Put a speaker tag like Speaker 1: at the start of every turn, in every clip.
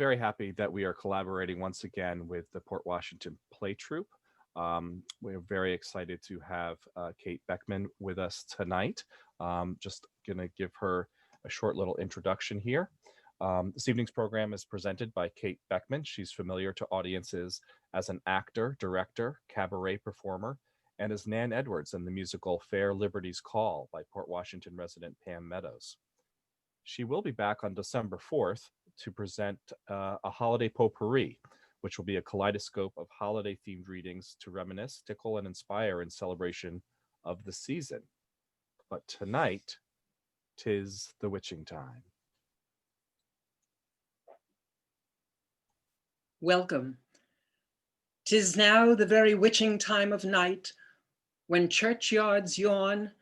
Speaker 1: very happy that we are collaborating once again with the Port Washington Play Troupe. We're very excited to have Kate Beckman with us tonight. Just going to give her a short little introduction here. This evening's program is presented by Kate Beckman. She's familiar to audiences as an actor, director, cabaret performer, and as Nan Edwards in the musical Fair Liberty's Call by Port Washington resident Pam Meadows. She will be back on December 4th to present a holiday potpourri, which will be a kaleidoscope of holiday-themed readings to reminisce, tickle, and inspire in celebration of the season. But tonight, 'tis the witching time.
Speaker 2: Welcome. 'Tis now the very witching time of night, when churchyards yawn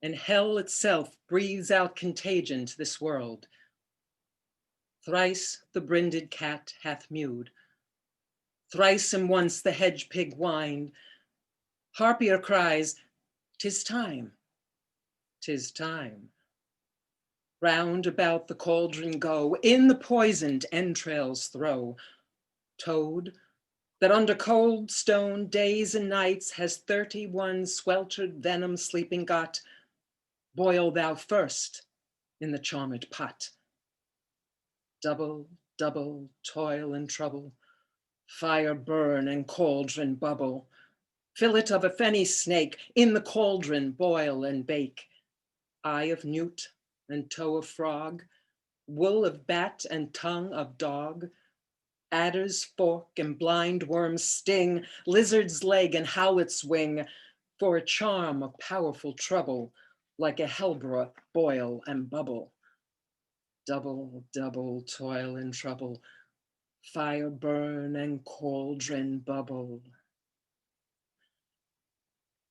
Speaker 2: and hell itself breathes out contagion to this world. Thrice the brinded cat hath mewed, thrice and once the hedge pig whined. Harpier cries, "'Tis time, 'tis time." Round about the cauldron go, in the poisoned entrails throw. Toad, that under cold stone days and nights has 31 sweltered venom sleeping got, boil thou first in the charmed pot. Double, double toil and trouble, fire burn and cauldron bubble. Fillet of a fenny snake in the cauldron boil and bake. Eye of newt and toe of frog, wool of bat and tongue of dog. Adder's fork and blind worm's sting, lizard's leg and howlet's wing, for a charm of powerful trouble, like a hellebore boil and bubble. Double, double toil and trouble, fire burn and cauldron bubble.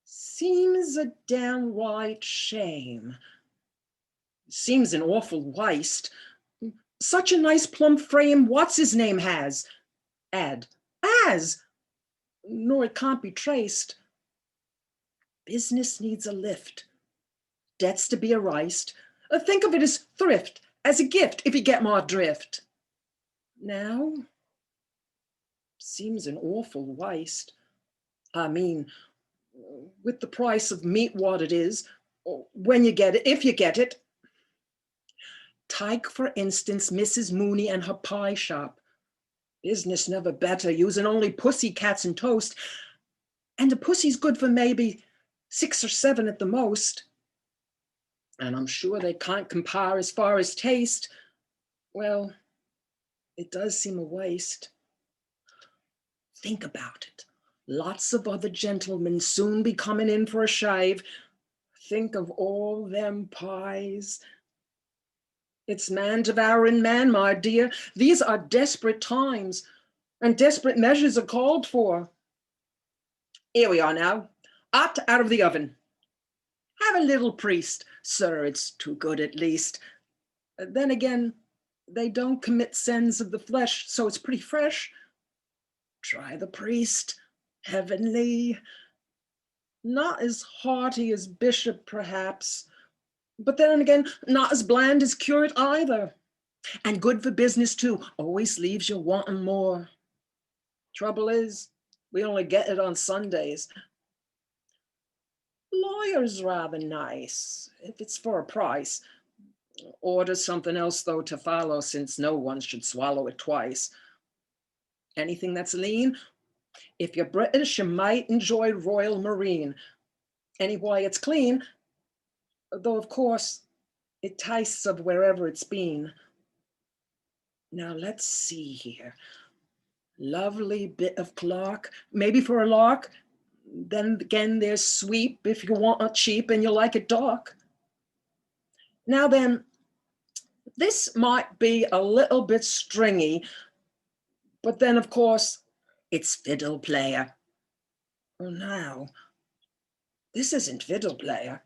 Speaker 2: Seems a downright shame. Seems an awful waste. Such a nice plump frame, what's his name has? As, nor it can't be traced. Business needs a lift. Debts to be erased. Think of it as thrift, as a gift, if you get my drift. Now, seems an awful waste. I mean, with the price of meat what it is, when you get it, if you get it. Take, for instance, Mrs. Mooney and her pie shop. Business never better, using only pussy cats and toast. And a pussy's good for maybe 6 or 7 at the most. And I'm sure they can't compare as far as taste. Well, it does seem a waste. Think about it. Lots of other gentlemen soon be coming in for a shave. Think of all them pies. It's man devouring man, my dear. These are desperate times, and desperate measures are called for. Here we are now, hot out of the oven. Have a little priest, sir, it's too good at least. Then again, they don't commit sins of the flesh, so it's pretty fresh. Try the priest, heavenly. Not as hearty as bishop, perhaps, but then again, not as bland as curate either. And good for business too, always leaves you wanting more. Trouble is, we only get it on Sundays. Lawyer's rather nice, if it's for a price. Order something else though to follow, since no one should swallow it twice. Anything that's lean, if you're British, you might enjoy Royal Marine. Anyway, it's clean, though of course it tastes of wherever it's been. Now let's see here. Lovely bit of clock, maybe for a lark. Then again, there's sweep if you want it cheap and you like it dark. Now then, this might be a little bit stringy, but then of course, it's fiddle player. Oh, now, this isn't fiddle player.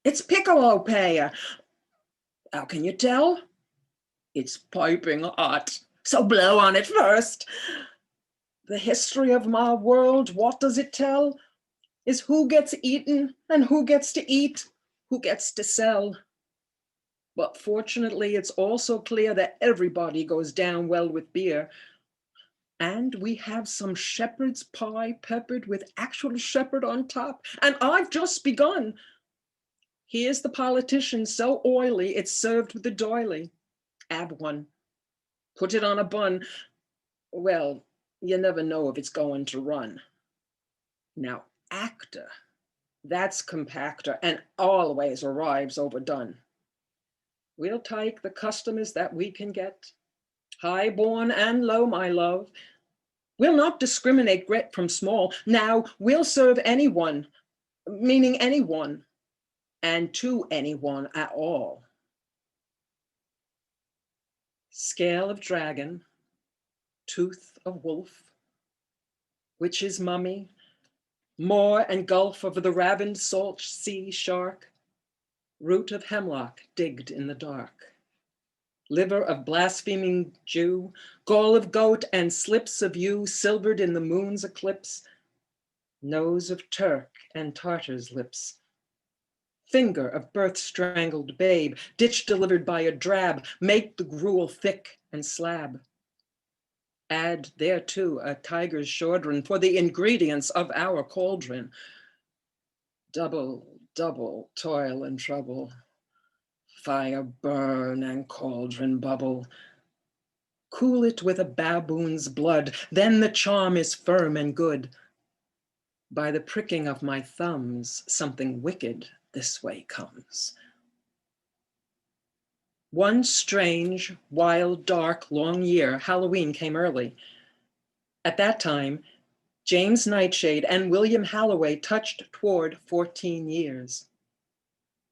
Speaker 2: It's piccolo player. How can you tell? It's piping hot, so blow on it first. The history of my world, what does it tell? Is who gets eaten and who gets to eat, who gets to sell. But fortunately, it's also clear that everybody goes down well with beer. And we have some shepherd's pie peppered with actual shepherd on top. And I've just begun. Here's the politician so oily, it's served with a doily. Add one. Put it on a bun. Well, you never know if it's going to run. Now, actor, that's compactor and always arrives overdone. We'll take the customers that we can get, high-born and low, my love. We'll not discriminate great from small. Now, we'll serve anyone, meaning anyone, and to anyone at all. Scale of dragon, tooth of wolf, witch's mummy, moor and gulf of the ravined salt sea shark, root of hemlock digged in the dark, liver of blaspheming Jew, gall of goat and slips of yew silvered in the moon's eclipse, nose of Turk and Tartar's lips, finger of birth-strangled babe, ditch delivered by a drab, make the gruel thick and slab. Add thereto a tiger's chaudron for the ingredients of our cauldron. Double, double toil and trouble, fire burn and cauldron bubble. Cool it with a baboon's blood, then the charm is firm and good. By the pricking of my thumbs, something wicked this way comes. One strange, wild, dark, long year, Halloween came early. At that time, James Nightshade and William Halloway touched toward 14 years.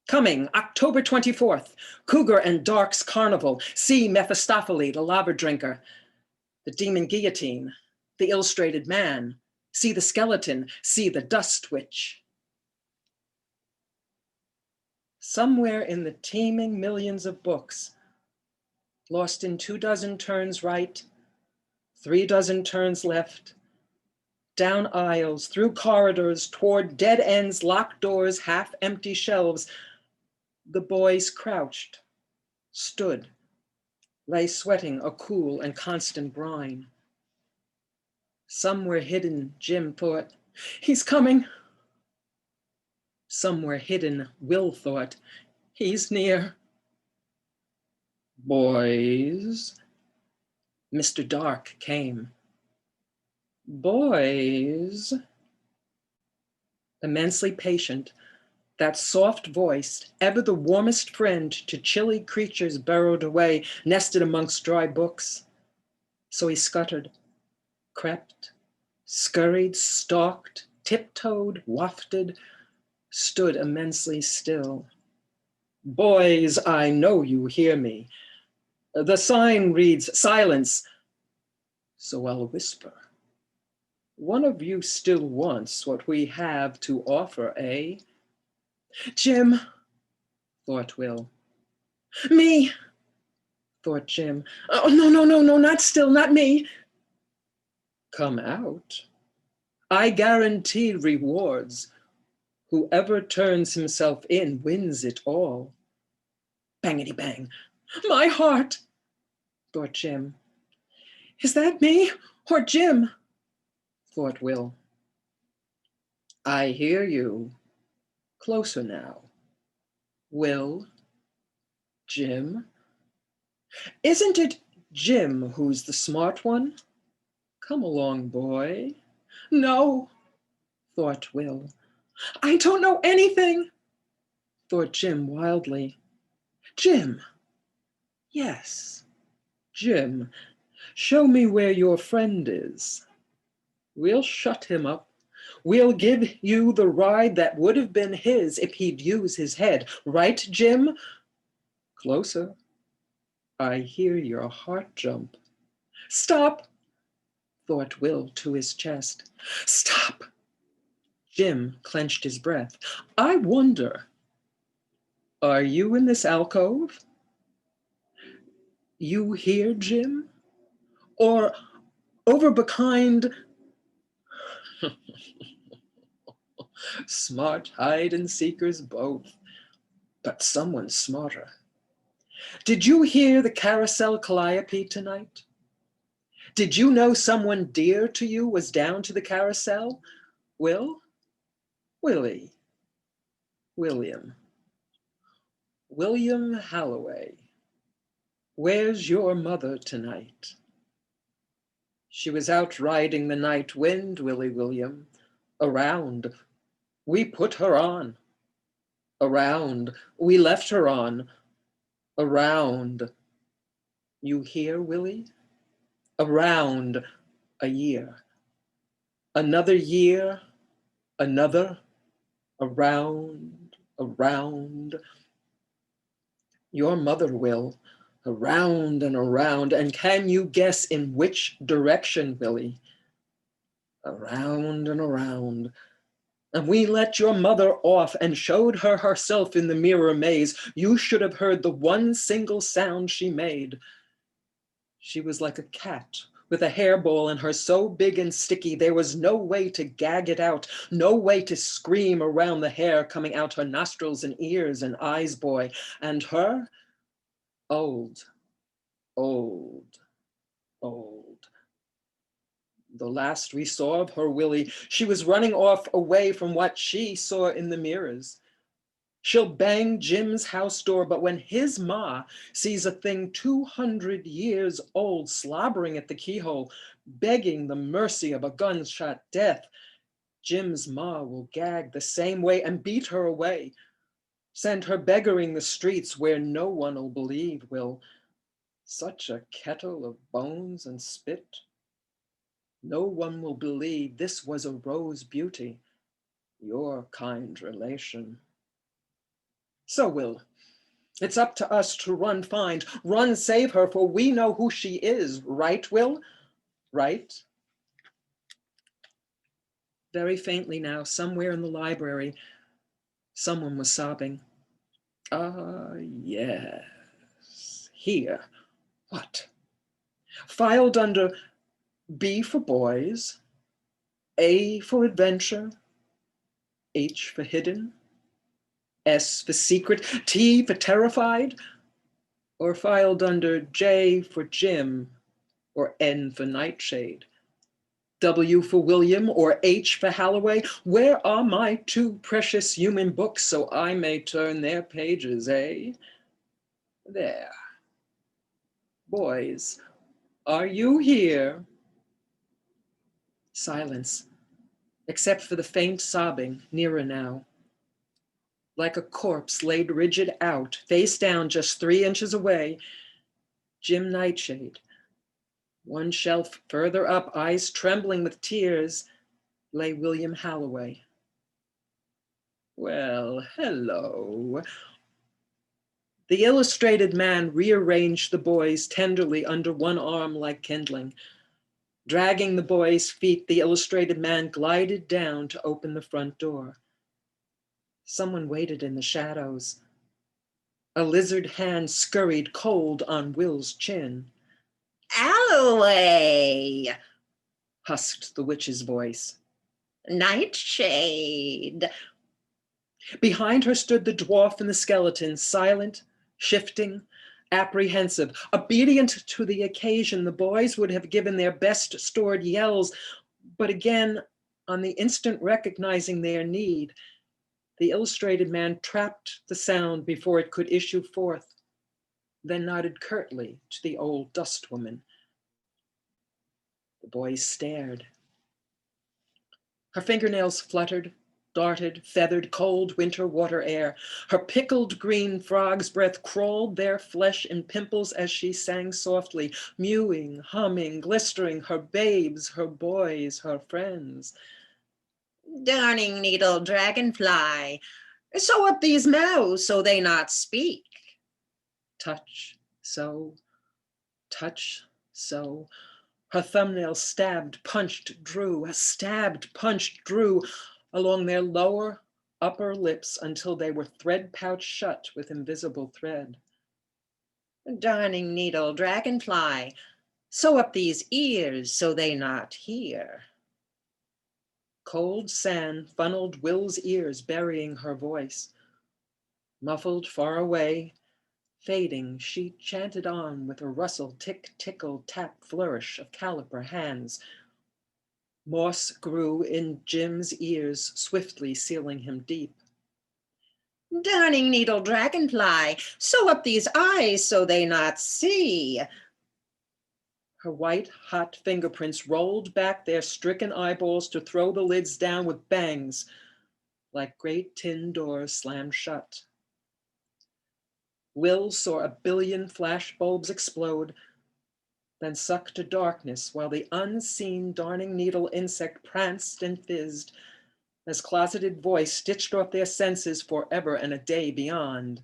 Speaker 2: Coming, October 24th, Cougar and Dark's Carnival. See Mephistopheles, the lava drinker, the demon guillotine, the illustrated man. See the skeleton, see the dust witch. Somewhere in the teeming millions of books, lost in 24 turns right, 36 turns left, down aisles, through corridors, toward dead ends, locked doors, half-empty shelves, the boys crouched, stood, lay sweating a cool and constant brine. Somewhere hidden, Jim thought, he's coming. Somewhere hidden, Will thought, he's near. Boys, Mr. Dark came. Boys, immensely patient, that soft-voiced, ever the warmest friend to chilly creatures burrowed away, nested amongst dry books. So he scuttered, crept, scurried, stalked, tiptoed, wafted, stood immensely still. Boys, I know you hear me. The sign reads silence, so I'll whisper. One of you still wants what we have to offer, eh? Jim, thought Will. Me, thought Jim. Oh, no, not still, not me. Come out. I guarantee rewards. Whoever turns himself in wins it all. Bangity bang. My heart, thought Jim. Is that me or Jim? Thought Will. I hear you. Closer now. Will, Jim. Isn't it Jim who's the smart one? Come along, boy. No, thought Will. I don't know anything, thought Jim wildly. Jim. Yes, Jim. Show me where your friend is. We'll shut him up. We'll give you the ride that would have been his if he'd use his head. Right, Jim? Closer. I hear your heart jump. Stop, thought Will to his chest. Stop. Jim clenched his breath. I wonder, are you in this alcove? You here, Jim? Or over behind smart hide and seekers both, but someone smarter. Did you hear the carousel calliope tonight? Did you know someone dear to you was down to the carousel? Will? Willie. William. William Halloway. Where's your mother tonight? She was out riding the night wind, Willie William. Around. We put her on. Around. We left her on. Around. You hear, Willie? Around a year. Another year. Another. Around. Around. Your mother will. Around and around. And can you guess in which direction, Willie? Around and around. And we let your mother off and showed her herself in the mirror maze. You should have heard the one single sound she made. She was like a cat with a hairball in her so big and sticky, there was no way to gag it out, no way to scream around the hair coming out her nostrils and ears and eyes, boy. And her? Old, old, old. The last we saw of her, Willie, she was running off away from what she saw in the mirrors. She'll bang Jim's house door, but when his ma sees a thing 200 years old slobbering at the keyhole, begging the mercy of a gunshot death, Jim's ma will gag the same way and beat her away, send her beggaring the streets where no one will believe, will. Such a kettle of bones and spit. No one will believe this was a Rose Beauty, your kind relation. So, Will, it's up to us to run find, run save her, for we know who she is, right, Will? Right? Very faintly now, somewhere in the library, someone was sobbing. Ah, yes, here. What? Filed under B for boys, A for adventure, H for hidden, S for secret, T for terrified, or filed under J for Jim, or N for nightshade, W for William, or H for Halloway? Where are my two precious human books so I may turn their pages, eh? There. Boys, are you here? Silence, except for the faint sobbing, nearer now. Like a corpse laid rigid out, face down just 3 inches away, Jim Nightshade. One shelf further up, eyes trembling with tears, lay William Halloway. Well, hello. The illustrated man rearranged the boys tenderly under one arm like kindling. Dragging the boys' feet, the illustrated man glided down to open the front door. Someone waited in the shadows. A lizard hand scurried cold on Will's chin.
Speaker 3: Halloway,
Speaker 2: Husked the witch's voice.
Speaker 3: Nightshade.
Speaker 2: Behind her stood the dwarf and the skeleton, silent, shifting, apprehensive. Obedient to the occasion, the boys would have given their best stored yells, but again, on the instant recognizing their need, the illustrated man trapped the sound before it could issue forth, then nodded curtly to the old dust woman. The boys stared. Her fingernails fluttered, darted, feathered cold winter water air. Her pickled green frog's breath crawled their flesh in pimples as she sang softly, mewing, humming, glistering, her babes, her boys, her friends.
Speaker 3: Darning needle dragonfly, sew up these mouths so they not speak.
Speaker 2: Touch, so, her thumbnail stabbed, punched, drew along their lower, upper lips until they were thread pouched shut with invisible thread.
Speaker 3: Darning needle dragonfly, sew up these ears so they not hear.
Speaker 2: Cold sand funneled Will's ears, burying her voice. Muffled far away, Fading, she chanted on with a rustle, tick, tickle, tap, flourish of caliper hands. Moss grew in Jim's ears, swiftly sealing him deep.
Speaker 3: Darning needle dragonfly, sew up these eyes so they not see.
Speaker 2: Her white, hot fingerprints rolled back their stricken eyeballs to throw the lids down with bangs, like great tin doors slammed shut. Will saw a billion flash bulbs explode, then suck to darkness while the unseen darning needle insect pranced and fizzed as closeted voice stitched off their senses forever and a day beyond.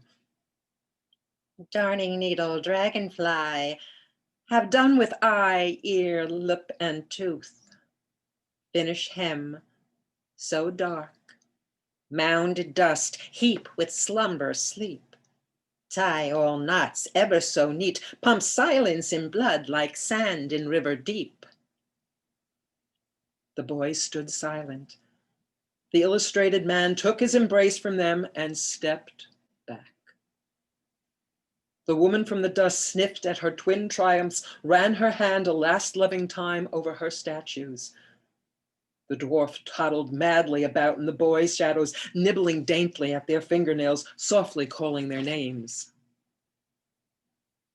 Speaker 3: Darning needle dragonfly, have done with eye, ear, lip, and tooth. Finish hem, so dark, mound dust, heap with slumber sleep. Tie all knots ever so neat, pump silence in blood like sand in river deep.
Speaker 2: The boys stood silent. The illustrated man took his embrace from them and stepped back. The woman from the dust sniffed at her twin triumphs, ran her hand a last loving time over her statues. The dwarf toddled madly about in the boys' shadows, nibbling daintily at their fingernails, softly calling their names.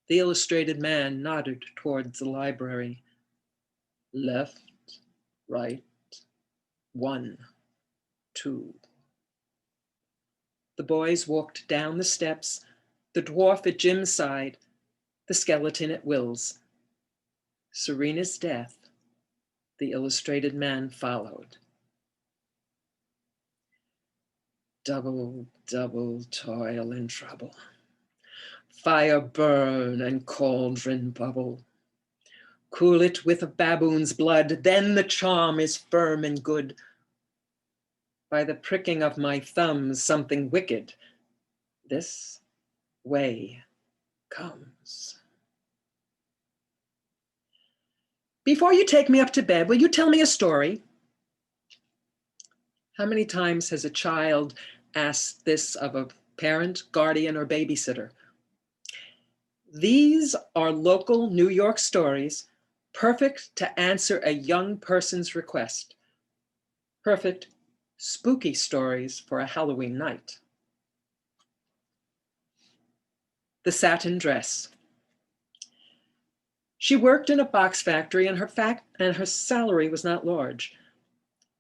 Speaker 2: The illustrated man nodded towards the library. Left, right, 1, 2. The boys walked down the steps, the dwarf at Jim's side, the skeleton at Will's. Serene as death, the illustrated man followed. Double, double toil and trouble. Fire burn and cauldron bubble. Cool it with a baboon's blood, then the charm is firm and good. By the pricking of my thumbs, something wicked this way comes. Before you take me up to bed, will you tell me a story? How many times has a child asked this of a parent, guardian, or babysitter? These are local New York stories, perfect to answer a young person's request. Perfect spooky stories for a Halloween night. The Satin Dress. She worked in a box factory and her salary was not large.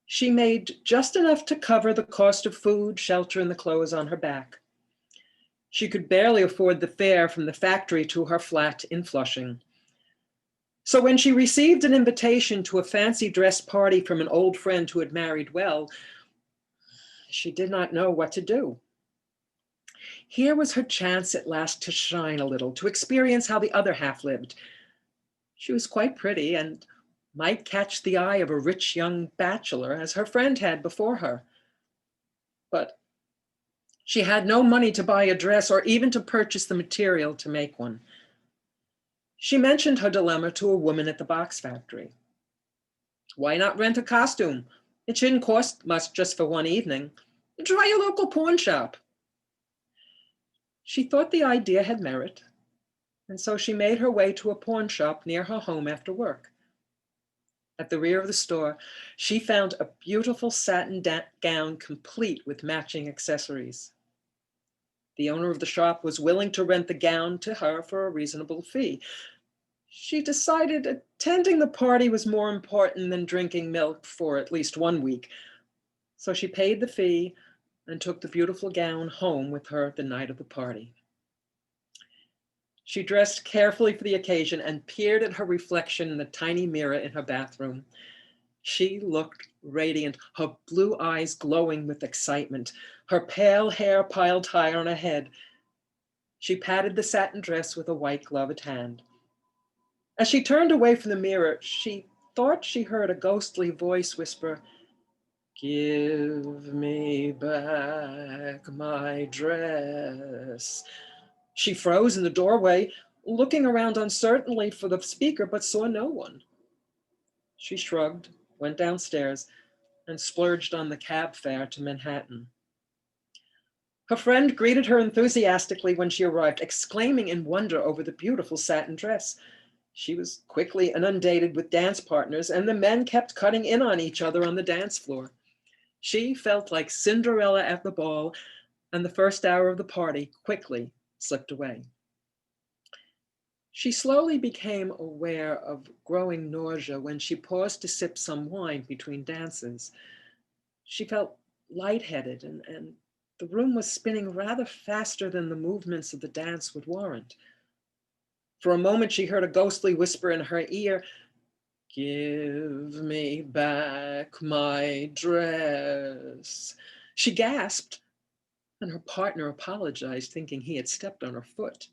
Speaker 2: She made just enough to cover the cost of food, shelter, and the clothes on her back. She could barely afford the fare from the factory to her flat in Flushing. So when she received an invitation to a fancy dress party from an old friend who had married well, she did not know what to do. Here was her chance at last to shine a little, to experience how the other half lived. She was quite pretty and might catch the eye of a rich young bachelor, as her friend had before her. But she had no money to buy a dress or even to purchase the material to make one. She mentioned her dilemma to a woman at the box factory. Why not rent a costume? It shouldn't cost much just for one evening. Try a local pawn shop. She thought the idea had merit, and so she made her way to a pawn shop near her home after work. At the rear of the store, she found a beautiful satin gown complete with matching accessories. The owner of the shop was willing to rent the gown to her for a reasonable fee. She decided attending the party was more important than drinking milk for at least 1 week. So she paid the fee and took the beautiful gown home with her the night of the party. She dressed carefully for the occasion and peered at her reflection in the tiny mirror in her bathroom. She looked radiant, her blue eyes glowing with excitement, her pale hair piled high on her head. She patted the satin dress with a white gloved hand. As she turned away from the mirror, she thought she heard a ghostly voice whisper, "Give me back my dress." She froze in the doorway, looking around uncertainly for the speaker, but saw no one. She shrugged, went downstairs, and splurged on the cab fare to Manhattan. Her friend greeted her enthusiastically when she arrived, exclaiming in wonder over the beautiful satin dress. She was quickly inundated with dance partners, and the men kept cutting in on each other on the dance floor. She felt like Cinderella at the ball, and the first hour of the party quickly slipped away. She slowly became aware of growing nausea when she paused to sip some wine between dances. She felt lightheaded, and the room was spinning rather faster than the movements of the dance would warrant. For a moment, she heard a ghostly whisper in her ear, "Give me back my dress." She gasped, and her partner apologized, thinking he had stepped on her foot.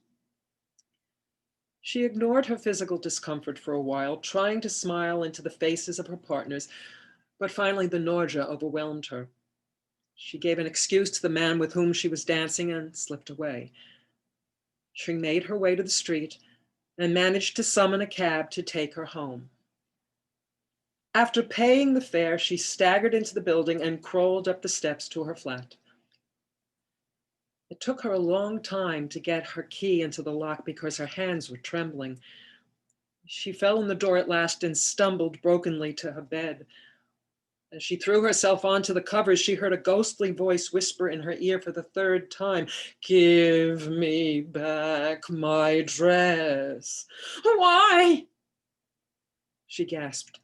Speaker 2: She ignored her physical discomfort for a while, trying to smile into the faces of her partners, but finally the nausea overwhelmed her. She gave an excuse to the man with whom she was dancing and slipped away. She made her way to the street and managed to summon a cab to take her home. After paying the fare, she staggered into the building and crawled up the steps to her flat. It took her a long time to get her key into the lock because her hands were trembling. She fell in the door at last and stumbled brokenly to her bed. As she threw herself onto the covers, she heard a ghostly voice whisper in her ear for the third time, "Give me back my dress." "Why?" she gasped,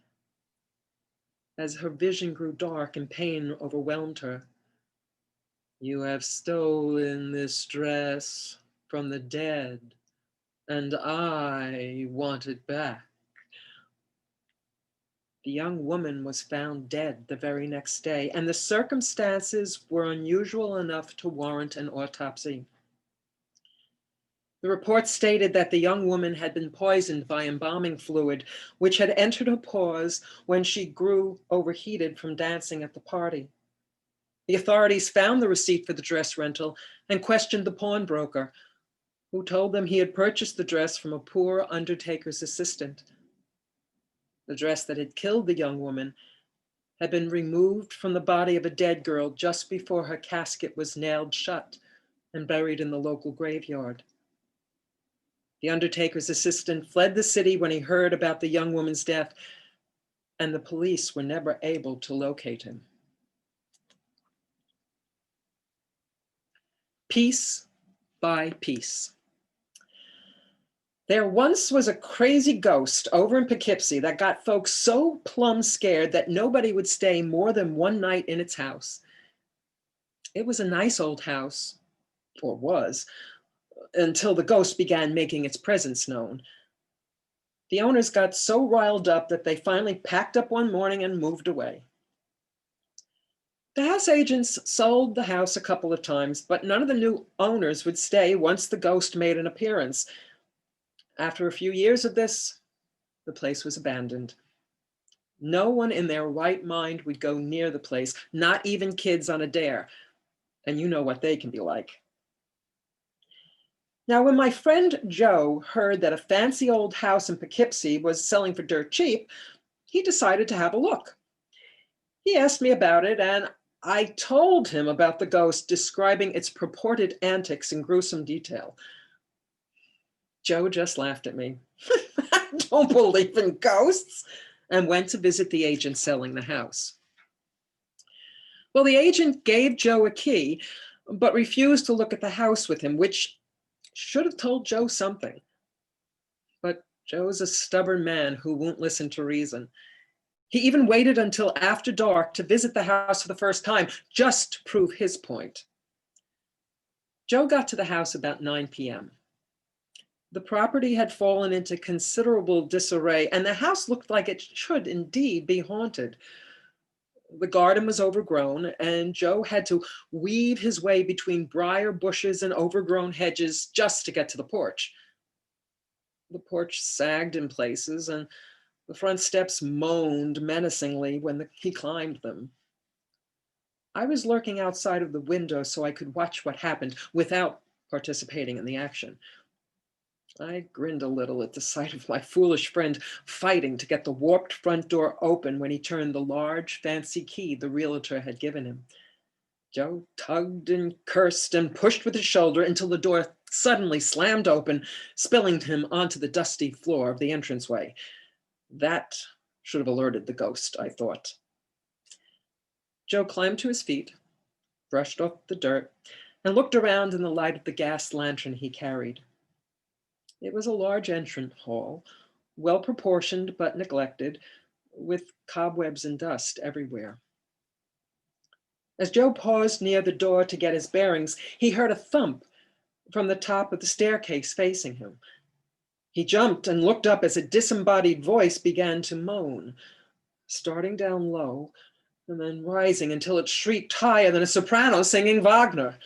Speaker 2: as her vision grew dark and pain overwhelmed her. "You have stolen this dress from the dead, and I want it back." The young woman was found dead the very next day, and the circumstances were unusual enough to warrant an autopsy. The report stated that the young woman had been poisoned by embalming fluid, which had entered her pores when she grew overheated from dancing at the party. The authorities found the receipt for the dress rental and questioned the pawnbroker, who told them he had purchased the dress from a poor undertaker's assistant. The dress that had killed the young woman had been removed from the body of a dead girl just before her casket was nailed shut and buried in the local graveyard. The undertaker's assistant fled the city when he heard about the young woman's death, and the police were never able to locate him. Piece by piece. There once was a crazy ghost over in Poughkeepsie that got folks so plumb scared that nobody would stay more than one night in its house. It was a nice old house, or was, until the ghost began making its presence known. The owners got so riled up that they finally packed up one morning and moved away. The house agents sold the house a couple of times, but none of the new owners would stay once the ghost made an appearance. After a few years of this, the place was abandoned. No one in their right mind would go near the place, not even kids on a dare. And you know what they can be like. Now, when my friend Joe heard that a fancy old house in Poughkeepsie was selling for dirt cheap, he decided to have a look. He asked me about it, and I told him about the ghost, describing its purported antics in gruesome detail. Joe just laughed at me. "I don't believe in ghosts," and went to visit the agent selling the house. Well, the agent gave Joe a key, but refused to look at the house with him, which should have told Joe something. But Joe's a stubborn man who won't listen to reason. He even waited until after dark to visit the house for the first time, just to prove his point. Joe got to the house about 9 p.m. The property had fallen into considerable disarray, and the house looked like it should indeed be haunted. The garden was overgrown, and Joe had to weave his way between briar bushes and overgrown hedges just to get to the porch. The porch sagged in places, and the front steps moaned menacingly when he climbed them. I was lurking outside of the window so I could watch what happened without participating in the action. I grinned a little at the sight of my foolish friend fighting to get the warped front door open when he turned the large, fancy key the realtor had given him. Joe tugged and cursed and pushed with his shoulder until the door suddenly slammed open, spilling him onto the dusty floor of the entranceway. That should have alerted the ghost, I thought. Joe climbed to his feet, brushed off the dirt, and looked around in the light of the gas lantern he carried. It was a large entrance hall, well proportioned but neglected, with cobwebs and dust everywhere. As Joe paused near the door to get his bearings, he heard a thump from the top of the staircase facing him. He jumped and looked up as a disembodied voice began to moan, starting down low and then rising until it shrieked higher than a soprano singing Wagner.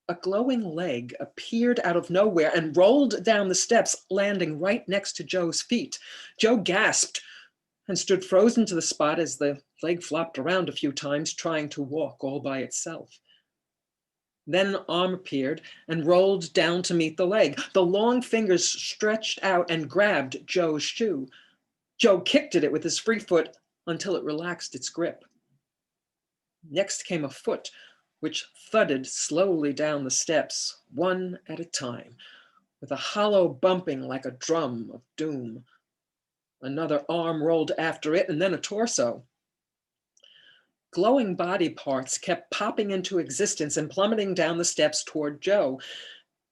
Speaker 2: A glowing leg appeared out of nowhere and rolled down the steps, landing right next to Joe's feet. Joe gasped and stood frozen to the spot as the leg flopped around a few times, trying to walk all by itself. Then an arm appeared and rolled down to meet the leg. The long fingers stretched out and grabbed Joe's shoe. Joe kicked at it with his free foot until it relaxed its grip. Next came a foot, which thudded slowly down the steps, one at a time, with a hollow bumping like a drum of doom. Another arm rolled after it, and then a torso. Glowing body parts kept popping into existence and plummeting down the steps toward Joe.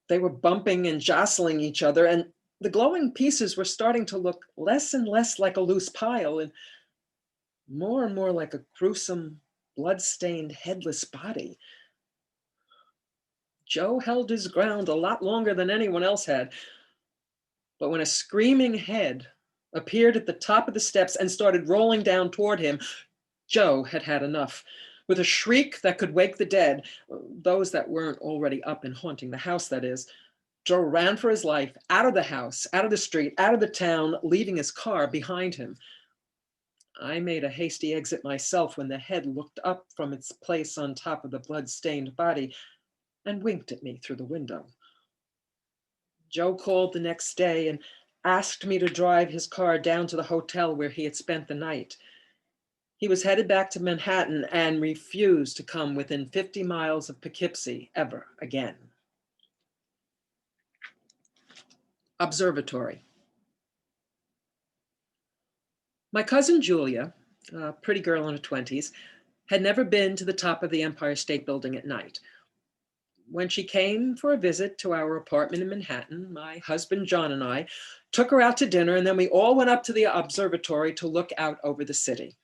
Speaker 2: They were bumping and jostling each other, and the glowing pieces were starting to look less and less like a loose pile and more like a gruesome, blood-stained, headless body. Joe held his ground a lot longer than anyone else had, but when a screaming head appeared at the top of the steps and started rolling down toward him, Joe had had enough. With a shriek that could wake the dead, those that weren't already up and haunting the house, that is, Joe ran for his life, out of the house, out of the street, out of the town, leaving his car behind him. I made a hasty exit myself when the head looked up from its place on top of the blood-stained body and winked at me through the window. Joe called the next day and asked me to drive his car down to the hotel where he had spent the night. He was headed back to Manhattan and refused to come within 50 miles of Poughkeepsie ever again. Observatory. My cousin Julia, a pretty girl in her 20s, had never been to the top of the Empire State Building at night. When she came for a visit to our apartment in Manhattan, my husband John and I took her out to dinner, and then we all went up to the observatory to look out over the city.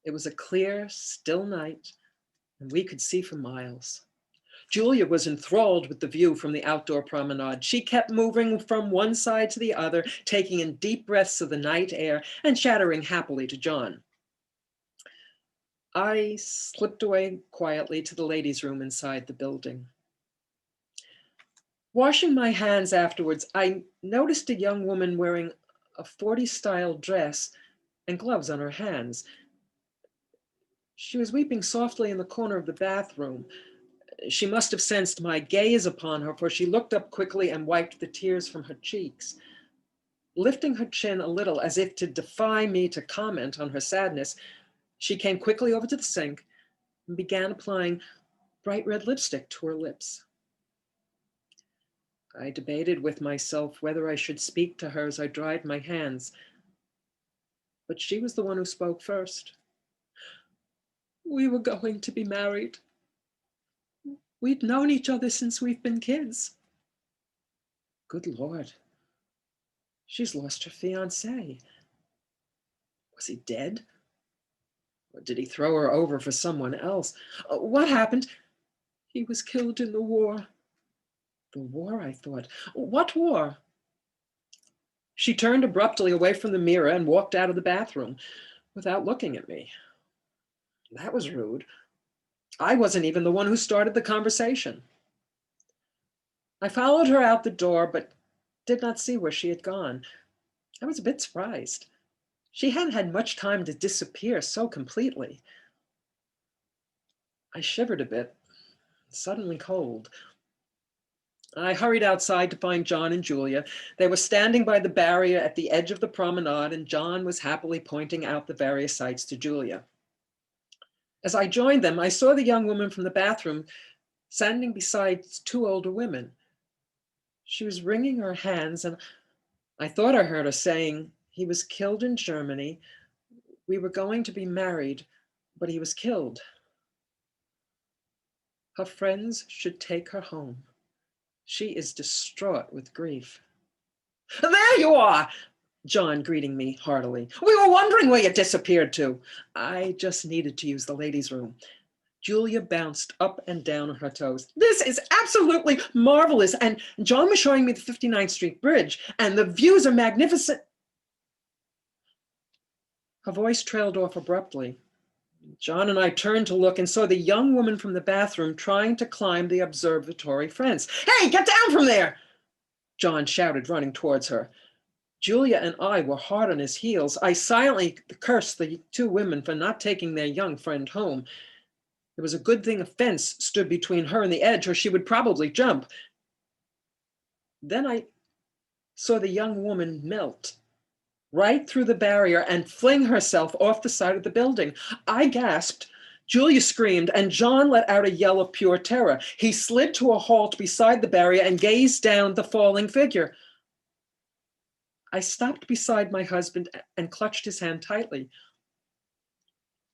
Speaker 2: It was a clear, still night, and we could see for miles. Julia was enthralled with the view from the outdoor promenade. She kept moving from one side to the other, taking in deep breaths of the night air and chattering happily to John. I slipped away quietly to the ladies' room inside the building. Washing my hands afterwards, I noticed a young woman wearing a 40s style dress and gloves on her hands. She was weeping softly in the corner of the bathroom. She must have sensed my gaze upon her, for she looked up quickly and wiped the tears from her cheeks. Lifting her chin a little as if to defy me to comment on her sadness, she came quickly over to the sink and began applying bright red lipstick to her lips. I debated with myself whether I should speak to her as I dried my hands, but she was the one who spoke first. We were going to be married. We'd known each other since we've been kids. Good Lord. She's lost her fiancé. Was he dead? Or did he throw her over for someone else? What happened? He was killed in the war. The war, I thought. What war? She turned abruptly away from the mirror and walked out of the bathroom without looking at me. That was rude. I wasn't even the one who started the conversation. I followed her out the door, but did not see where she had gone. I was a bit surprised. She hadn't had much time to disappear so completely. I shivered a bit, suddenly cold. I hurried outside to find John and Julia. They were standing by the barrier at the edge of the promenade, and John was happily pointing out the various sights to Julia. As I joined them, I saw the young woman from the bathroom standing beside two older women. She was wringing her hands, and I thought I heard her saying, "He was killed in Germany. We were going to be married, but he was killed. Her friends should take her home. She is distraught with grief." "There you are!" John greeting me heartily. "We were wondering where you disappeared to." "I just needed to use the ladies' room." Julia bounced up and down on her toes. "This is absolutely marvelous. And John was showing me the 59th Street Bridge, and the views are magnificent." Her voice trailed off abruptly. John and I turned to look and saw the young woman from the bathroom trying to climb the observatory fence. "Hey, get down from there!" John shouted, running towards her. Julia and I were hard on his heels. I silently cursed the two women for not taking their young friend home. It was a good thing a fence stood between her and the edge, or she would probably jump. Then I saw the young woman melt right through the barrier and fling herself off the side of the building. I gasped. Julia screamed, and John let out a yell of pure terror. He slid to a halt beside the barrier and gazed down the falling figure. I stopped beside my husband and clutched his hand tightly.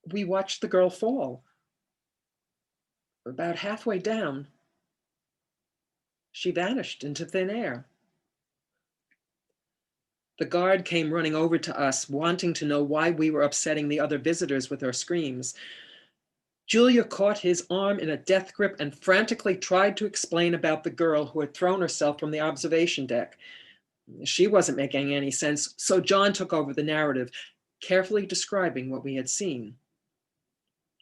Speaker 2: We watched the girl fall. About halfway down, she vanished into thin air. The guard came running over to us, wanting to know why we were upsetting the other visitors with our screams. Julia caught his arm in a death grip and frantically tried to explain about the girl who had thrown herself from the observation deck. She wasn't making any sense, so John took over the narrative, carefully describing what we had seen.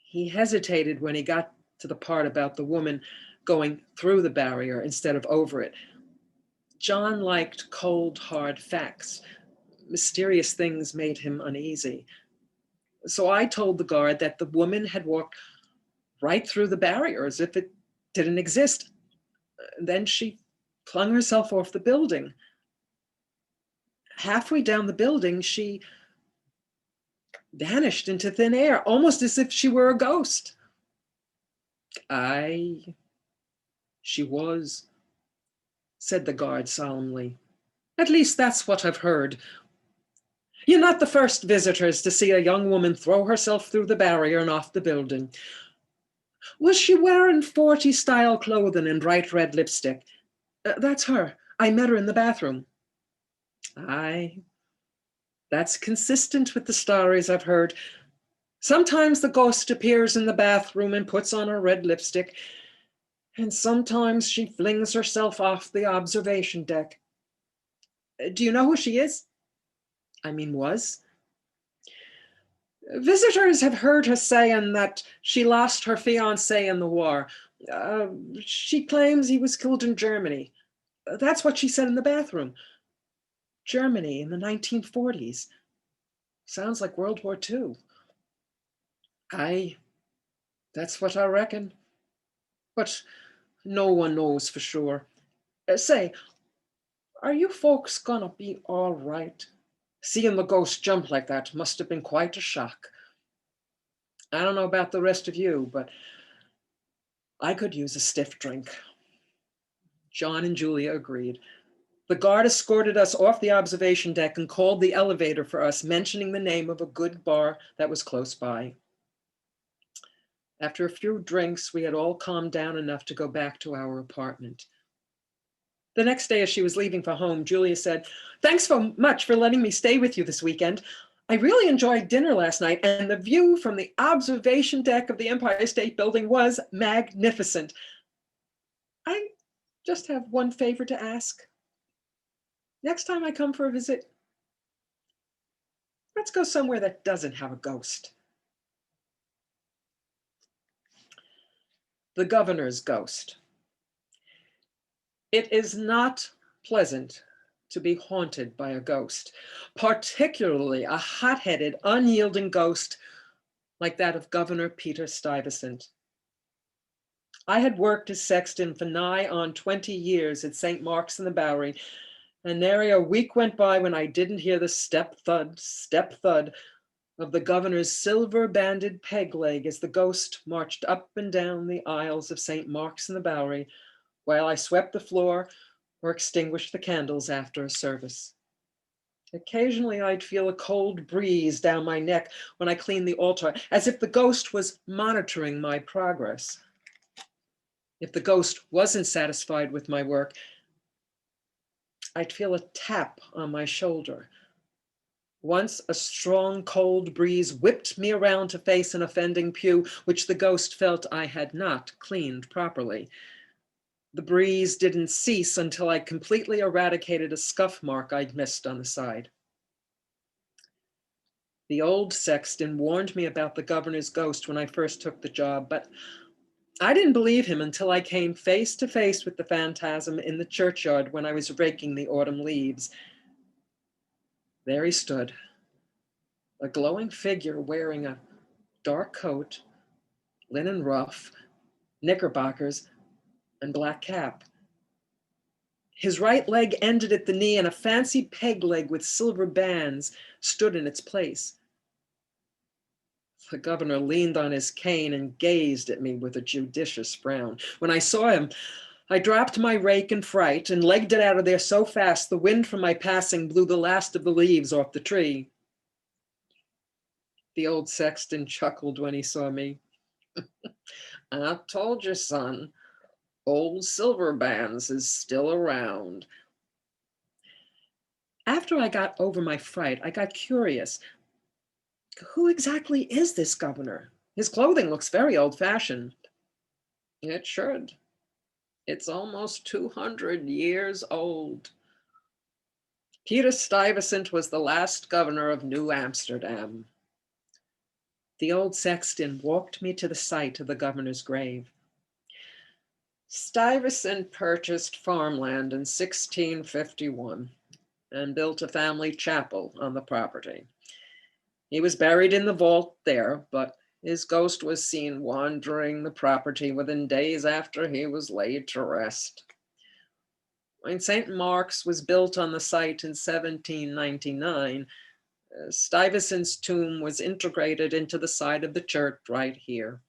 Speaker 2: He hesitated when he got to the part about the woman going through the barrier instead of over it. John liked cold, hard facts. Mysterious things made him uneasy. So I told the guard that the woman had walked right through the barrier as if it didn't exist. Then she flung herself off the building. Halfway down the building, she vanished into thin air, almost as if she were a ghost. She was, said the guard solemnly. "At least that's what I've heard. You're not the first visitors to see a young woman throw herself through the barrier and off the building. Was she wearing 40s style clothing and bright red lipstick?" "That's her. I met her in the bathroom." "Aye, that's consistent with the stories I've heard. Sometimes the ghost appears in the bathroom and puts on her red lipstick, and sometimes she flings herself off the observation deck." "Do you know who she is? I mean, was?" "Visitors have heard her saying that she lost her fiancé in the war. She claims he was killed in Germany. That's what she said in the bathroom. Germany in the 1940s. Sounds like World War II. Aye, that's what I reckon. But no one knows for sure. Say, are you folks gonna be all right? Seeing the ghost jump like that must have been quite a shock. I don't know about the rest of you, but I could use a stiff drink." John and Julia agreed. The guard escorted us off the observation deck and called the elevator for us, mentioning the name of a good bar that was close by. After a few drinks, we had all calmed down enough to go back to our apartment. The next day, as she was leaving for home, Julia said, "Thanks so much for letting me stay with you this weekend. I really enjoyed dinner last night, and the view from the observation deck of the Empire State Building was magnificent. I just have one favor to ask. Next time I come for a visit, let's go somewhere that doesn't have a ghost." The governor's ghost. It is not pleasant to be haunted by a ghost, particularly a hot-headed, unyielding ghost like that of Governor Peter Stuyvesant. I had worked as sexton for nigh on 20 years at St. Mark's in the Bowery, and nary a week went by when I didn't hear the step thud of the governor's silver-banded peg leg as the ghost marched up and down the aisles of St. Mark's in the Bowery while I swept the floor or extinguished the candles after a service. Occasionally, I'd feel a cold breeze down my neck when I cleaned the altar, as if the ghost was monitoring my progress. If the ghost wasn't satisfied with my work, I'd feel a tap on my shoulder. Once a strong, cold breeze whipped me around to face an offending pew, which the ghost felt I had not cleaned properly. The breeze didn't cease until I completely eradicated a scuff mark I'd missed on the side. The old sexton warned me about the governor's ghost when I first took the job, but I didn't believe him until I came face to face with the phantasm in the churchyard when I was raking the autumn leaves. There he stood, a glowing figure wearing a dark coat, linen ruff, knickerbockers, and black cap. His right leg ended at the knee, and a fancy peg leg with silver bands stood in its place. The governor leaned on his cane and gazed at me with a judicious frown. When I saw him, I dropped my rake in fright and legged it out of there so fast the wind from my passing blew the last of the leaves off the tree. The old sexton chuckled when he saw me. I told you, son, old Silverbands is still around. After I got over my fright, I got curious. Who exactly is this governor? His clothing looks very old-fashioned. It should. It's almost 200 years old. Peter Stuyvesant was the last governor of New Amsterdam. The old sexton walked me to the site of the governor's grave. Stuyvesant purchased farmland in 1651 and built a family chapel on the property. He was buried in the vault there, but his ghost was seen wandering the property within days after he was laid to rest. When St. Mark's was built on the site in 1799, Stuyvesant's tomb was integrated into the side of the church right here.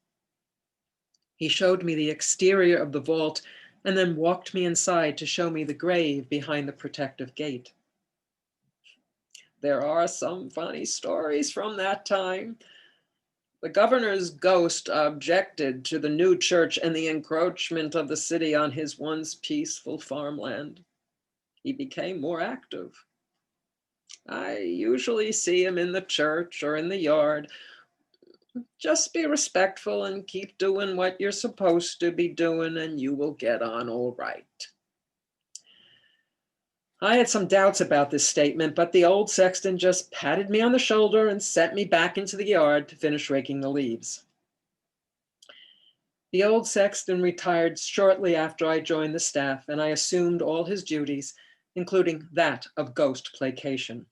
Speaker 2: He showed me the exterior of the vault and then walked me inside to show me the grave behind the protective gate. There are some funny stories from that time. The governor's ghost objected to the new church and the encroachment of the city on his once peaceful farmland. He became more active. I usually see him in the church or in the yard. Just be respectful and keep doing what you're supposed to be doing, and you will get on all right. I had some doubts about this statement, but the old sexton just patted me on the shoulder and sent me back into the yard to finish raking the leaves. The old sexton retired shortly after I joined the staff, and I assumed all his duties, including that of ghost placation.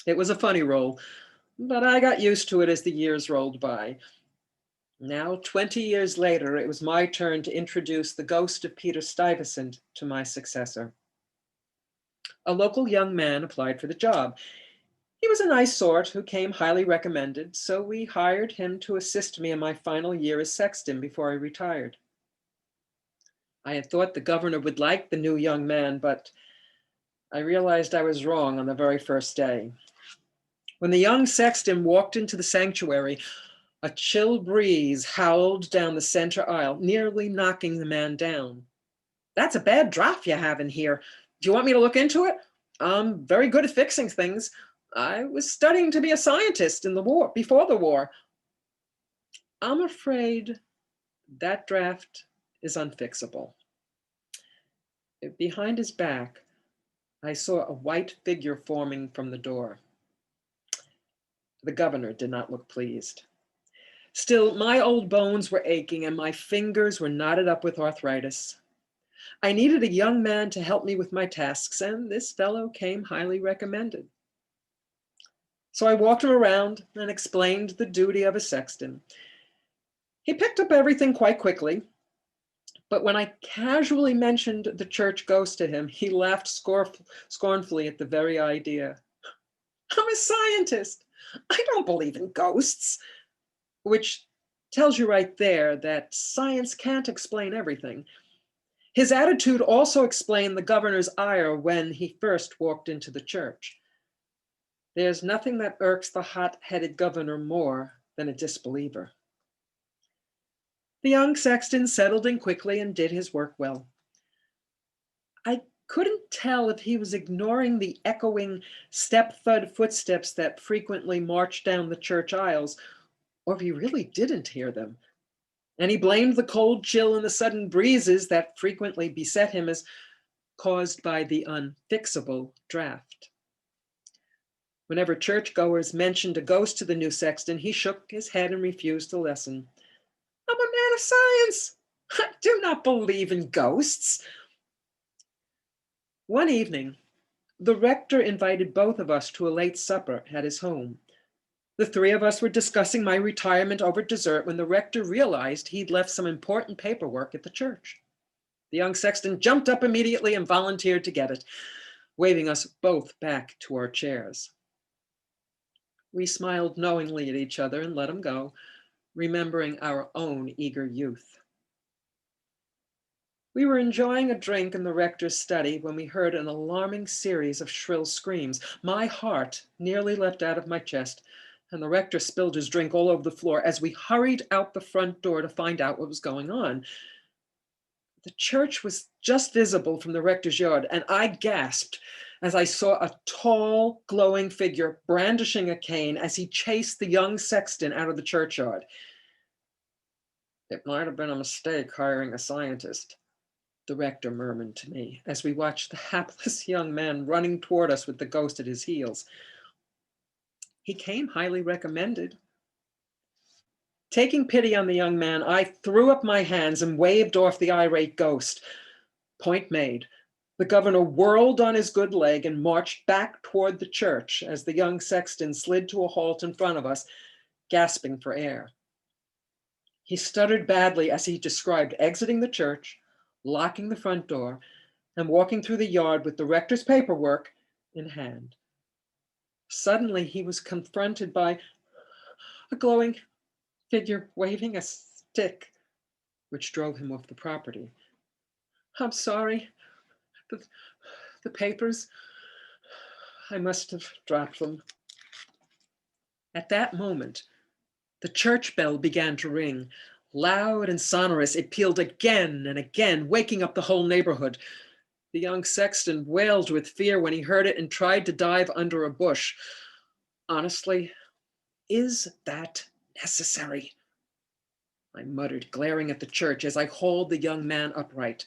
Speaker 2: It was a funny role, but I got used to it as the years rolled by. Now, 20 years later, it was my turn to introduce the ghost of Peter Stuyvesant to my successor. A local young man applied for the job. He was a nice sort who came highly recommended, so we hired him to assist me in my final year as sexton before I retired. I had thought the governor would like the new young man, but I realized I was wrong on the very first day. When the young sexton walked into the sanctuary, a chill breeze howled down the center aisle, nearly knocking the man down. "That's a bad draft you have in here. Do you want me to look into it? I'm very good at fixing things. I was studying to be a scientist in the war, before the war." I'm afraid that draft is unfixable. Behind his back, I saw a white figure forming from the door. The governor did not look pleased. Still, my old bones were aching and my fingers were knotted up with arthritis. I needed a young man to help me with my tasks, and this fellow came highly recommended. So I walked him around and explained the duty of a sexton. He picked up everything quite quickly, but when I casually mentioned the church ghost to him, he laughed scornfully at the very idea. "I'm I'm a scientist. I don't believe in ghosts. Which tells you right there that science can't explain everything. His attitude also explained the governor's ire when he first walked into the church. There's nothing that irks the hot-headed governor more than a disbeliever. The young sexton settled in quickly and did his work well. I couldn't tell if he was ignoring the echoing step-thud footsteps that frequently marched down the church aisles, or if he really didn't hear them. And he blamed the cold chill and the sudden breezes that frequently beset him as caused by the unfixable draft. Whenever churchgoers mentioned a ghost to the new sexton, he shook his head and refused to listen. I'm a man of science. I do not believe in ghosts. One evening, the rector invited both of us to a late supper at his home. The three of us were discussing my retirement over dessert when the rector realized he'd left some important paperwork at the church. The young sexton jumped up immediately and volunteered to get it, waving us both back to our chairs. We smiled knowingly at each other and let him go, remembering our own eager youth. We were enjoying a drink in the rector's study when we heard an alarming series of shrill screams. My heart nearly leapt out of my chest, and the rector spilled his drink all over the floor as we hurried out the front door to find out what was going on. The church was just visible from the rector's yard, and I gasped as I saw a tall, glowing figure brandishing a cane as he chased the young sexton out of the churchyard. It might have been a mistake hiring a scientist, the rector murmured to me as we watched the hapless young man running toward us with the ghost at his heels. He came highly recommended. Taking pity on the young man, I threw up my hands and waved off the irate ghost. Point made. The governor whirled on his good leg and marched back toward the church as the young sexton slid to a halt in front of us, gasping for air. He stuttered badly as he described exiting the church, locking the front door, and walking through the yard with the rector's paperwork in hand. Suddenly, he was confronted by a glowing figure waving a stick, which drove him off the property. I'm sorry. The papers, I must have dropped them. At that moment, the church bell began to ring. Loud and sonorous, it pealed again and again, waking up the whole neighborhood. The young sexton wailed with fear when he heard it and tried to dive under a bush. Honestly, is that necessary? I muttered, glaring at the church as I hauled the young man upright.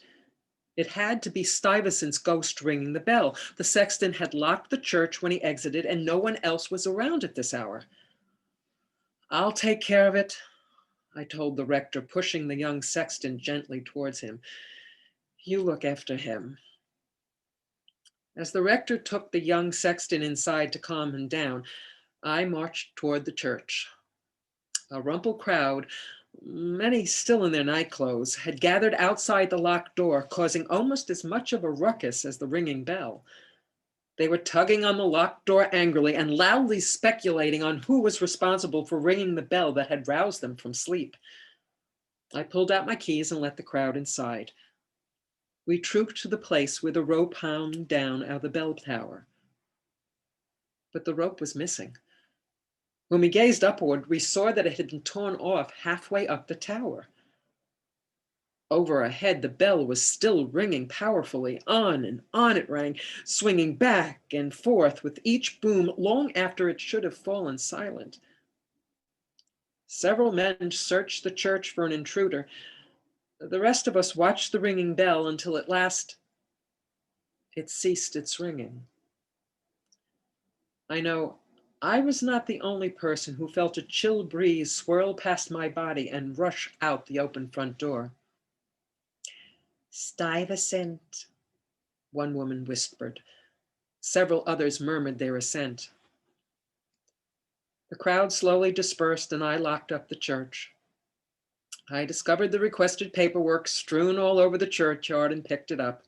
Speaker 2: It had to be Stuyvesant's ghost ringing the bell. The sexton had locked the church when he exited, and no one else was around at this hour. I'll take care of it, I told the rector, pushing the young sexton gently towards him. You look after him. As the rector took the young sexton inside to calm him down, I marched toward the church. A rumpled crowd, many still in their night clothes, had gathered outside the locked door, causing almost as much of a ruckus as the ringing bell. They were tugging on the locked door angrily and loudly speculating on who was responsible for ringing the bell that had roused them from sleep. I pulled out my keys and let the crowd inside. We trooped to the place where the rope hung down out of the bell tower. But the rope was missing. When we gazed upward, we saw that it had been torn off halfway up the tower. Over our head, the bell was still ringing powerfully. On and on it rang, swinging back and forth with each boom long after it should have fallen silent. Several men searched the church for an intruder. The rest of us watched the ringing bell until at last it ceased its ringing. I know I was not the only person who felt a chill breeze swirl past my body and rush out the open front door. Stuyvesant, one woman whispered. Several others murmured their assent. The crowd slowly dispersed and I locked up the church. I discovered the requested paperwork strewn all over the churchyard and picked it up.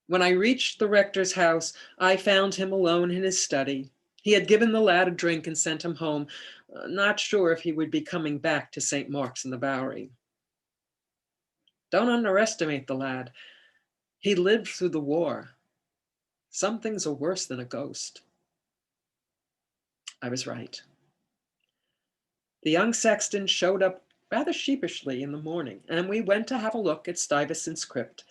Speaker 2: When I reached the rector's house, I found him alone in his study, He had given the lad a drink and sent him home, not sure if he would be coming back to St. Mark's in the Bowery. Don't underestimate the lad. He lived through the war. Some things are worse than a ghost. I was right. The young sexton showed up rather sheepishly in the morning, and we went to have a look at Stuyvesant's crypt.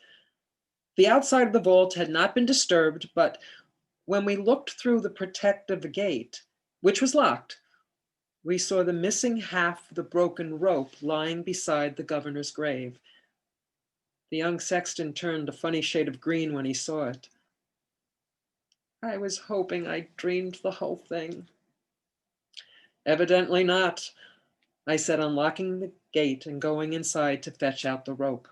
Speaker 2: The outside of the vault had not been disturbed, but when we looked through the protective gate, which was locked, we saw the missing half of the broken rope lying beside the governor's grave. The young sexton turned a funny shade of green when he saw it. I was hoping I dreamed the whole thing. Evidently not, I said, unlocking the gate and going inside to fetch out the rope.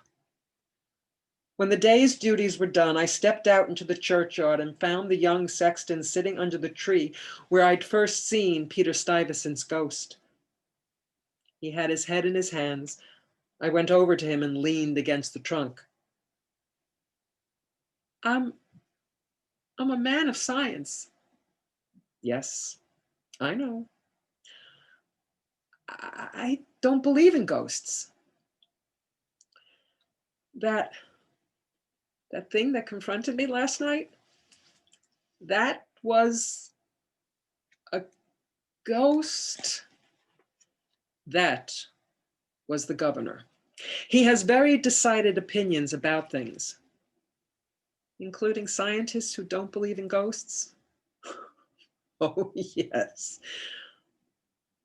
Speaker 2: When the day's duties were done, I stepped out into the churchyard and found the young sexton sitting under the tree where I'd first seen Peter Stuyvesant's ghost. He had his head in his hands. I went over to him and leaned against the trunk. I'm a man of science. Yes, I know. I don't believe in ghosts. That thing that confronted me last night, that was a ghost. That was the governor. He has very decided opinions about things, including scientists who don't believe in ghosts. Oh, yes.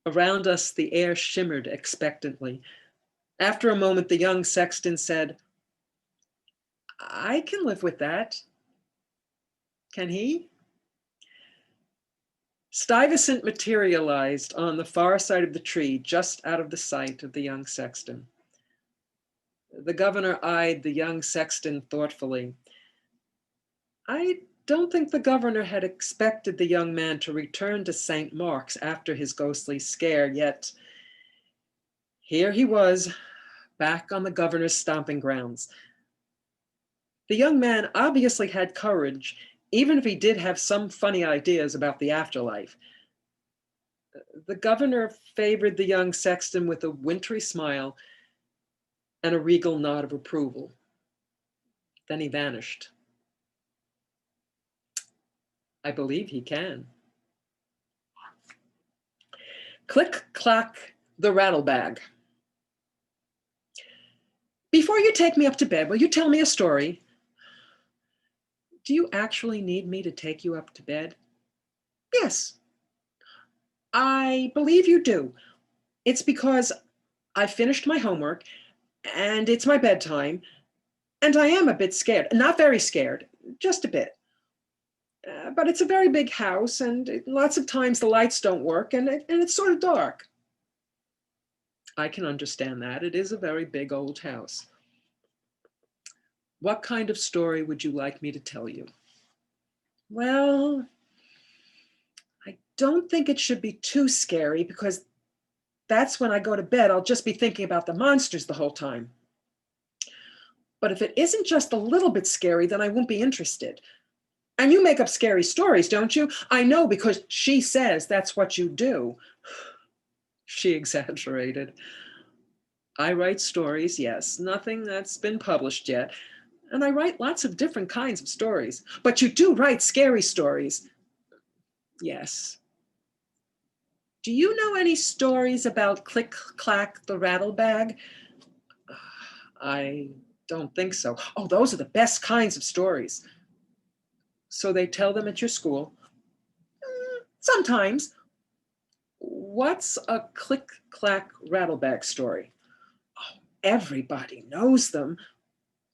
Speaker 2: Around us, the air shimmered expectantly. After a moment, the young sexton said, I can live with that. Can he? Stuyvesant materialized on the far side of the tree, just out of the sight of the young sexton. The governor eyed the young sexton thoughtfully. I don't think the governor had expected the young man to return to St. Mark's after his ghostly scare, yet here he was, back on the governor's stomping grounds. The young man obviously had courage, even if he did have some funny ideas about the afterlife. The governor favored the young sexton with a wintry smile and a regal nod of approval. Then he vanished. I believe he can. Click, clack, the rattle bag. Before you take me up to bed, will you tell me a story? Do you actually need me to take you up to bed? Yes. I believe you do. It's because I finished my homework and it's my bedtime, and I am a bit scared. Not very scared, just a bit. But it's a very big house, and lots of times the lights don't work, and it's sort of dark. I can understand that. It is a very big old house. What kind of story would you like me to tell you? Well, I don't think it should be too scary, because that's when I go to bed. I'll just be thinking about the monsters the whole time. But if it isn't just a little bit scary, then I won't be interested. And you make up scary stories, don't you? I know, because she says that's what you do. She exaggerated. I write stories, yes, nothing that's been published yet. And I write lots of different kinds of stories. But you do write scary stories. Yes. Do you know any stories about Click, Clack, the Rattle Bag? I don't think so. Oh, those are the best kinds of stories. So they tell them at your school? Sometimes. What's a Click, Clack, Rattle Bag story? Oh, everybody knows them.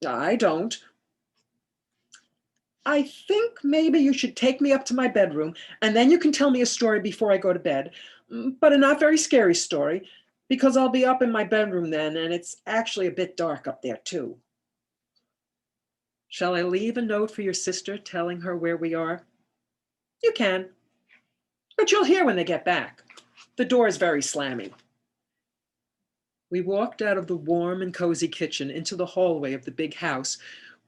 Speaker 2: I don't. I think maybe you should take me up to my bedroom, and then you can tell me a story before I go to bed, but a not very scary story, because I'll be up in my bedroom then, and it's actually a bit dark up there too. Shall I leave a note for your sister telling her where we are? You can, but you'll hear when they get back. The door is very slammy. We walked out of the warm and cozy kitchen into the hallway of the big house,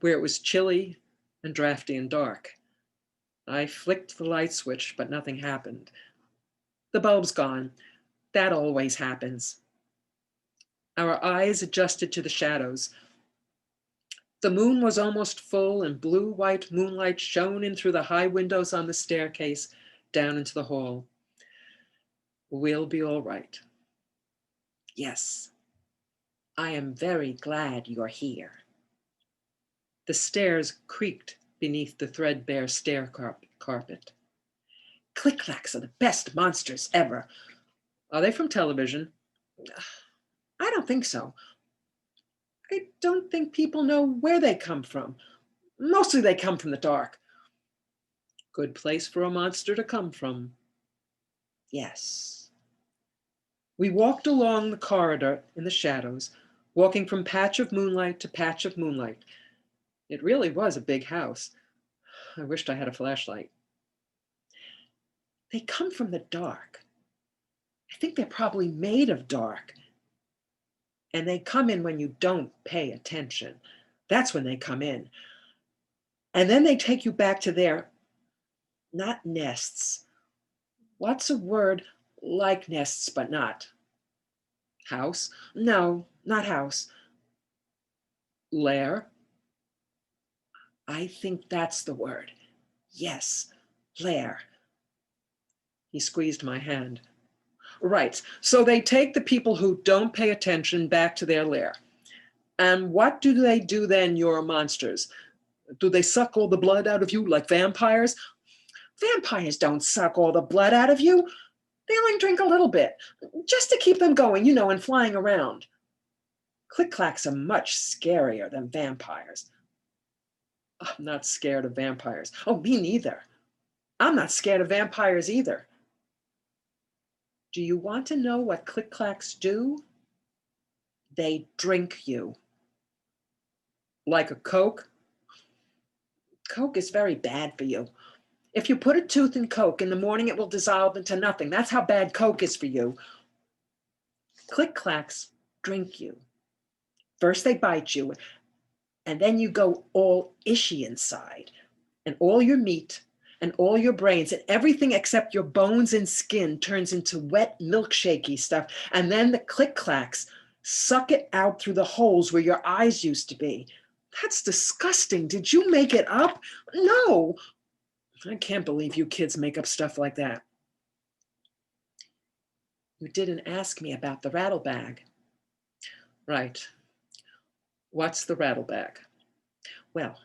Speaker 2: where it was chilly and drafty and dark. I flicked the light switch, but nothing happened. The bulb's gone. That always happens. Our eyes adjusted to the shadows. The moon was almost full, and blue-white moonlight shone in through the high windows on the staircase down into the hall. We'll be all right. Yes, I am very glad you're here. The stairs creaked beneath the threadbare stair carpet. Click-clacks are the best monsters ever. Are they from television? I don't think so. I don't think people know where they come from. Mostly they come from the dark. Good place for a monster to come from. Yes. We walked along the corridor in the shadows, walking from patch of moonlight to patch of moonlight. It really was a big house. I wished I had a flashlight. They come from the dark. I think they're probably made of dark. And they come in when you don't pay attention. That's when they come in. And then they take you back to their, not nests. What's a word like nests, but not? House? No, not house. Lair? I think that's the word. Yes, lair. He squeezed my hand. Right, so they take the people who don't pay attention back to their lair. And what do they do then, your monsters? Do they suck all the blood out of you like vampires? Vampires don't suck all the blood out of you. They only drink a little bit, just to keep them going, you know, and flying around. Click-clacks are much scarier than vampires. I'm not scared of vampires. Oh, me neither. I'm not scared of vampires either. Do you want to know what click-clacks do? They drink you. Like a Coke? Coke is very bad for you. If you put a tooth in Coke, in the morning it will dissolve into nothing. That's how bad Coke is for you. Click-clacks drink you. First they bite you, and then you go all ishy inside, and all your meat and all your brains and everything except your bones and skin turns into wet milkshakey stuff, and then the click-clacks suck it out through the holes where your eyes used to be. That's disgusting. Did you make it up? No. I can't believe you kids make up stuff like that. You didn't ask me about the rattle bag. Right. What's the rattle bag? Well,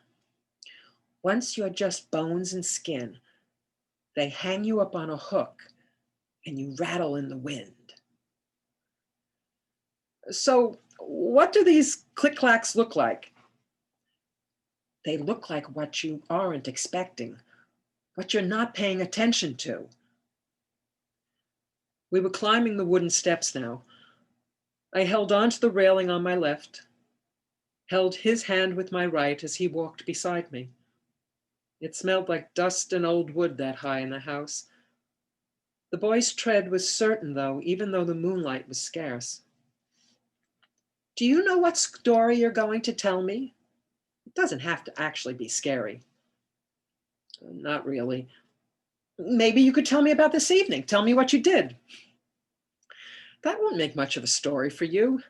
Speaker 2: once you're just bones and skin, they hang you up on a hook and you rattle in the wind. So what do these click-clacks look like? They look like what you aren't expecting, what you're not paying attention to. We were climbing the wooden steps now. I held onto the railing on my left, held his hand with my right as he walked beside me. It smelled like dust and old wood that high in the house. The boy's tread was certain, though, even though the moonlight was scarce. Do you know what story you're going to tell me? It doesn't have to actually be scary. Not really. Maybe you could tell me about this evening. Tell me what you did. That won't make much of a story for you.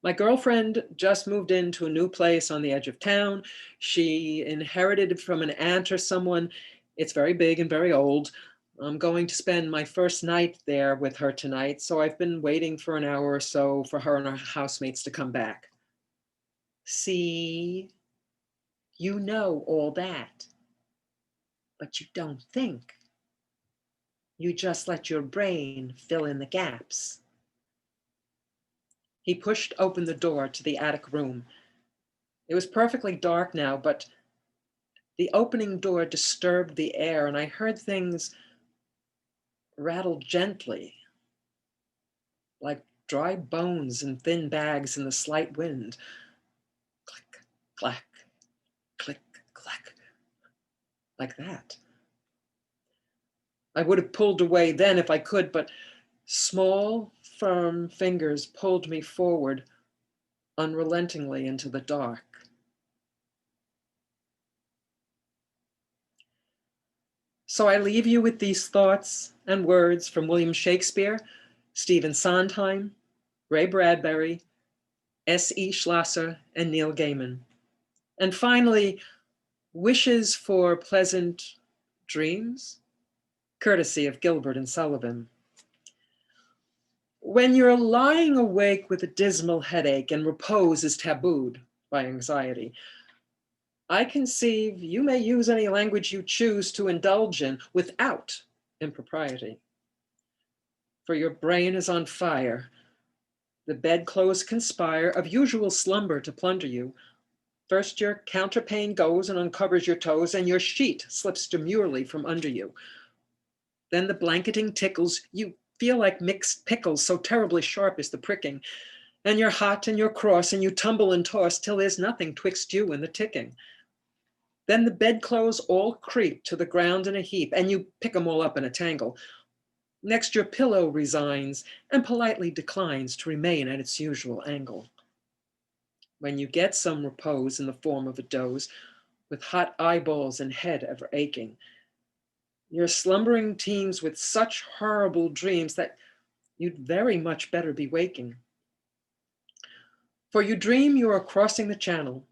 Speaker 2: My girlfriend just moved into a new place on the edge of town. She inherited it from an aunt or someone. It's very big and very old. I'm going to spend my first night there with her tonight, so I've been waiting for an hour or so for her and her housemates to come back. See, you know all that, but you don't think. You just let your brain fill in the gaps. He pushed open the door to the attic room. It was perfectly dark now, but the opening door disturbed the air, and I heard things rattle gently, like dry bones and thin bags in the slight wind. Click, clack, click, clack, like that. I would have pulled away then if I could, but small, firm fingers pulled me forward unrelentingly into the dark. So I leave you with these thoughts and words from William Shakespeare, Stephen Sondheim, Ray Bradbury, S.E. Schlosser, and Neil Gaiman. And finally, wishes for pleasant dreams, courtesy of Gilbert and Sullivan. When you're lying awake with a dismal headache and repose is tabooed by anxiety, I conceive you may use any language you choose to indulge in without impropriety. For your brain is on fire. The bedclothes conspire of usual slumber to plunder you. First your counterpane goes and uncovers your toes, and your sheet slips demurely from under you. Then the blanketing tickles, you feel like mixed pickles, so terribly sharp is the pricking. And you're hot and you're cross, and you tumble and toss till there's nothing twixt you and the ticking. Then the bedclothes all creep to the ground in a heap, and you pick them all up in a tangle. Next your pillow resigns and politely declines to remain at its usual angle. When you get some repose in the form of a doze, with hot eyeballs and head ever aching, your slumbering teems with such horrible dreams that you'd very much better be waking. For you dream you are crossing the channel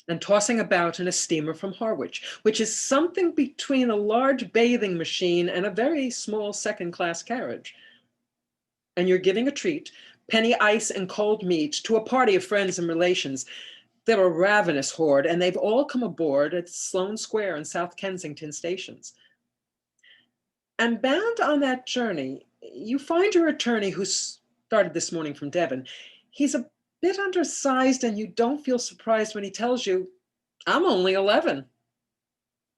Speaker 2: and tossing about in a steamer from Harwich, which is something between a large bathing machine and a very small second-class carriage. And you're giving a treat, penny ice and cold meat, to a party of friends and relations. They're a ravenous horde, and they've all come aboard at Sloane Square and South Kensington stations. And bound on that journey, you find your attorney, who started this morning from Devon. He's a bit undersized, and you don't feel surprised when he tells you, "I'm only 11.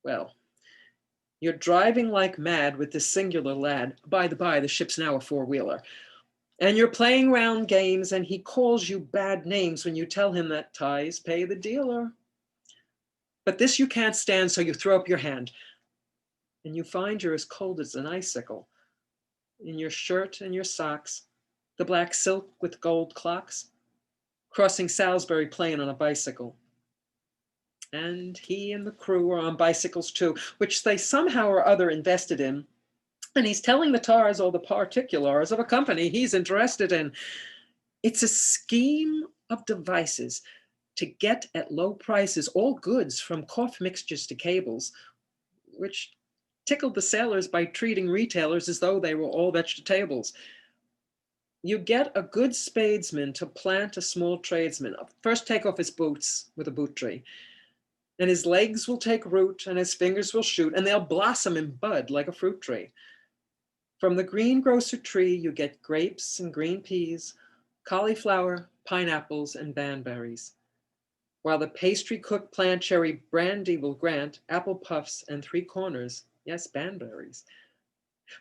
Speaker 2: Well, you're driving like mad with this singular lad. By the by, the ship's now a four-wheeler. And you're playing round games, and he calls you bad names when you tell him that ties pay the dealer. But this you can't stand, so you throw up your hand, and you find you're as cold as an icicle. In your shirt and your socks, the black silk with gold clocks, crossing Salisbury Plain on a bicycle. And he and the crew are on bicycles too, which they somehow or other invested in. And he's telling the tars all the particulars of a company he's interested in. It's a scheme of devices to get at low prices all goods from cough mixtures to cables, which tickled the sailors by treating retailers as though they were all vegetables. You get a good spadesman to plant a small tradesman. First take off his boots with a boot tree, and his legs will take root and his fingers will shoot, and they'll blossom and bud like a fruit tree. From the greengrocer tree, you get grapes and green peas, cauliflower, pineapples, and banberries. While the pastry cook plant cherry brandy will grant apple puffs and 3 corners, yes, banberries.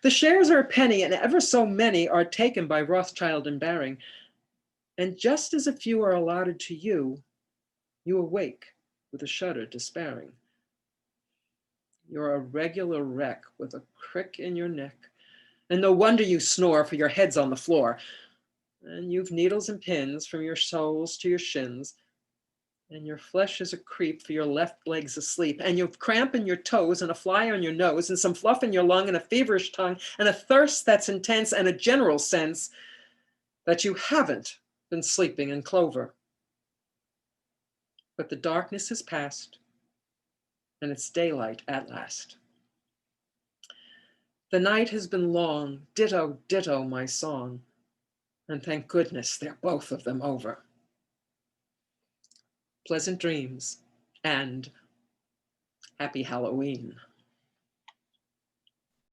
Speaker 2: The shares are a penny, and ever so many are taken by Rothschild and Baring. And just as a few are allotted to you, you awake with a shudder despairing. You're a regular wreck with a crick in your neck, and no wonder you snore, for your head's on the floor. And you've needles and pins from your soles to your shins, and your flesh is a creep, for your left leg's asleep, and you've cramp in your toes and a fly on your nose and some fluff in your lung and a feverish tongue and a thirst that's intense and a general sense that you haven't been sleeping in clover. But the darkness has passed, and it's daylight at last. The night has been long, ditto, ditto my song, and thank goodness they're both of them over. Pleasant dreams, and happy Halloween.